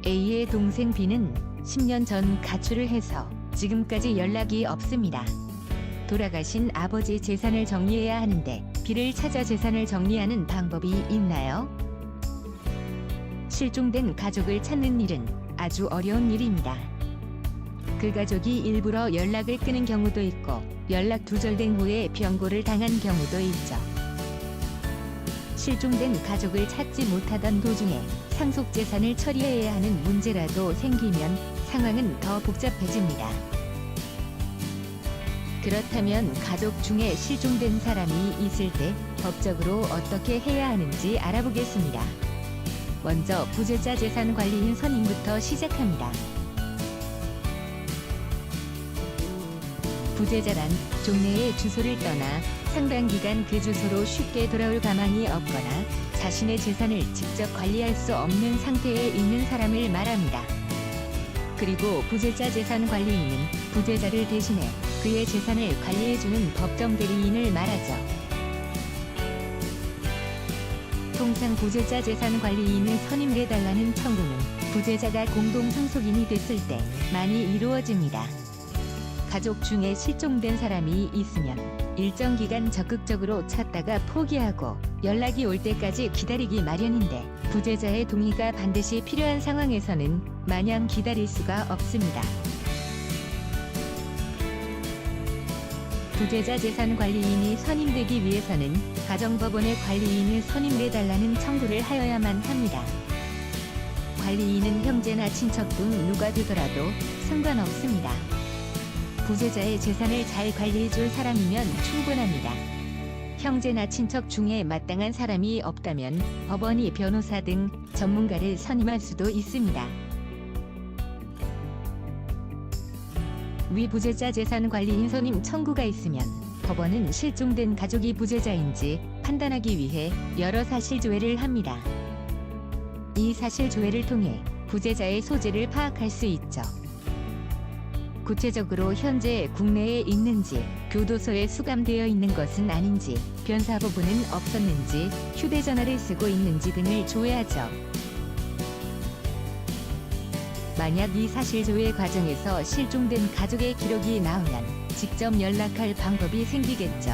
A의 동생 B는 10년 전 가출을 해서 지금까지 연락이 없습니다. 돌아가신 아버지 재산을 정리해야 하는데 B를 찾아 재산을 정리하는 방법이 있나요? 실종된 가족을 찾는 일은 아주 어려운 일입니다. 그 가족이 일부러 연락을 끊은 경우도 있고 연락 두절된 후에 병고를 당한 경우도 있죠. 실종된 가족을 찾지 못하던 도중에 상속재산을 처리해야 하는 문제라도 생기면 상황은 더 복잡해집니다. 그렇다면 가족 중에 실종된 사람이 있을 때 법적으로 어떻게 해야 하는지 알아보겠습니다. 먼저 부재자 재산 관리인 선임부터 시작합니다. 부재자란 종래의 주소를 떠나 상당 기간 그 주소로 쉽게 돌아올 가망이 없거나 자신의 재산을 직접 관리할 수 없는 상태에 있는 사람을 말합니다. 그리고 부재자 재산 관리인은 부재자를 대신해 그의 재산을 관리해주는 법정 대리인을 말하죠. 통상 부재자 재산 관리인을 선임해달라는 청구는 부재자가 공동 상속인이 됐을 때 많이 이루어집니다. 가족 중에 실종된 사람이 있으면 일정 기간 적극적으로 찾다가 포기하고 연락이 올 때까지 기다리기 마련인데 부재자의 동의가 반드시 필요한 상황에서는 마냥 기다릴 수가 없습니다. 부재자 재산 관리인이 선임되기 위해서는 가정법원에 관리인을 선임해달라는 청구를 하여야만 합니다. 관리인은 형제나 친척 중 누가 되더라도 상관없습니다. 부재자의 재산을 잘 관리해줄 사람이면 충분합니다. 형제나 친척 중에 마땅한 사람이 없다면 법원이 변호사 등 전문가를 선임할 수도 있습니다. 위 부재자 재산 관리인 선임 청구가 있으면 법원은 실종된 가족이 부재자인지 판단하기 위해 여러 사실조회를 합니다. 이 사실조회를 통해 부재자의 소재를 파악할 수 있죠. 구체적으로 현재 국내에 있는지, 교도소에 수감되어 있는 것은 아닌지, 변사부부는 없었는지, 휴대전화를 쓰고 있는지 등을 조회하죠. 만약 이 사실조회 과정에서 실종된 가족의 기록이 나오면 직접 연락할 방법이 생기겠죠.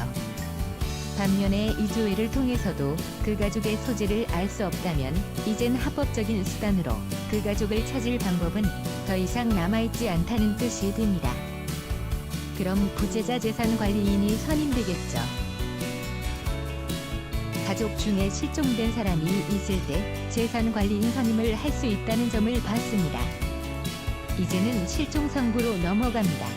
반면에 이 조회를 통해서도 그 가족의 소재를 알 수 없다면 이젠 합법적인 수단으로 그 가족을 찾을 방법은 더 이상 남아있지 않다는 뜻이 됩니다. 그럼 부재자 재산 관리인이 선임되겠죠. 가족 중에 실종된 사람이 있을 때 재산 관리인 선임을 할 수 있다는 점을 봤습니다. 이제는 실종 선고로 넘어갑니다.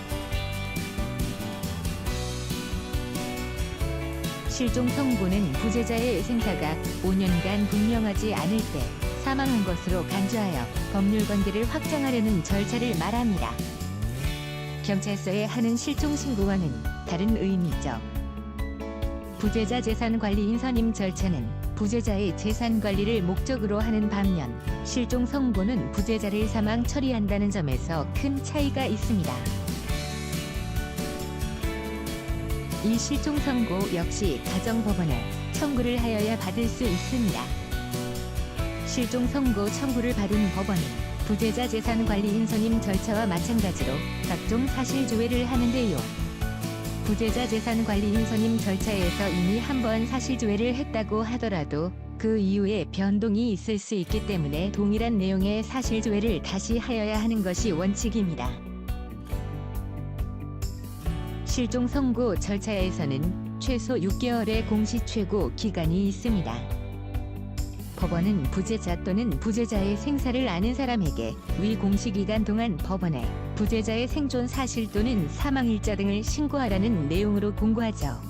실종 선고는 부재자의 생사가 5년간 분명하지 않을 때 사망한 것으로 간주하여 법률 관계를 확정하려는 절차를 말합니다. 경찰서에 하는 실종 신고와는 다른 의미죠. 부재자 재산 관리인 선임 절차는 부재자의 재산 관리를 목적으로 하는 반면 실종 선고는 부재자를 사망 처리한다는 점에서 큰 차이가 있습니다. 이 실종 선고 역시 가정법원에 청구를 하여야 받을 수 있습니다. 실종 선고 청구를 받은 법원은 부재자 재산 관리인 선임 절차와 마찬가지로 각종 사실 조회를 하는데요. 부재자 재산 관리인 선임 절차에서 이미 한번 사실 조회를 했다고 하더라도 그 이후에 변동이 있을 수 있기 때문에 동일한 내용의 사실 조회를 다시 하여야 하는 것이 원칙입니다. 실종 선고 절차에서는 최소 6개월의 공시 최고 기간이 있습니다. 법원은 부재자 또는 부재자의 생사를 아는 사람에게 위 공시기간 동안 법원에 부재자의 생존 사실 또는 사망일자 등을 신고하라는 내용으로 공고하죠.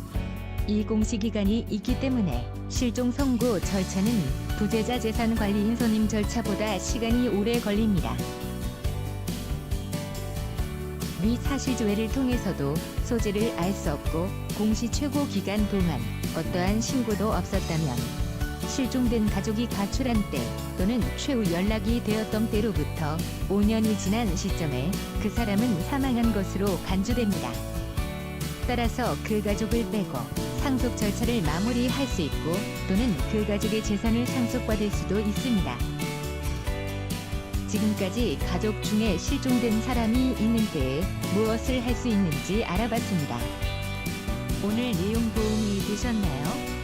이 공시기간이 있기 때문에 실종 선고 절차는 부재자 재산 관리인 선임 절차보다 시간이 오래 걸립니다. 위 사실조회를 통해서도 소재를 알 수 없고 공시 최고 기간 동안 어떠한 신고도 없었다면 실종된 가족이 가출한 때 또는 최후 연락이 되었던 때로부터 5년이 지난 시점에 그 사람은 사망한 것으로 간주됩니다. 따라서 그 가족을 빼고 상속 절차를 마무리할 수 있고 또는 그 가족의 재산을 상속받을 수도 있습니다. 지금까지 가족 중에 실종된 사람이 있는 때에 무엇을 할 수 있는지 알아봤습니다. 오늘 내용 도움이 되셨나요?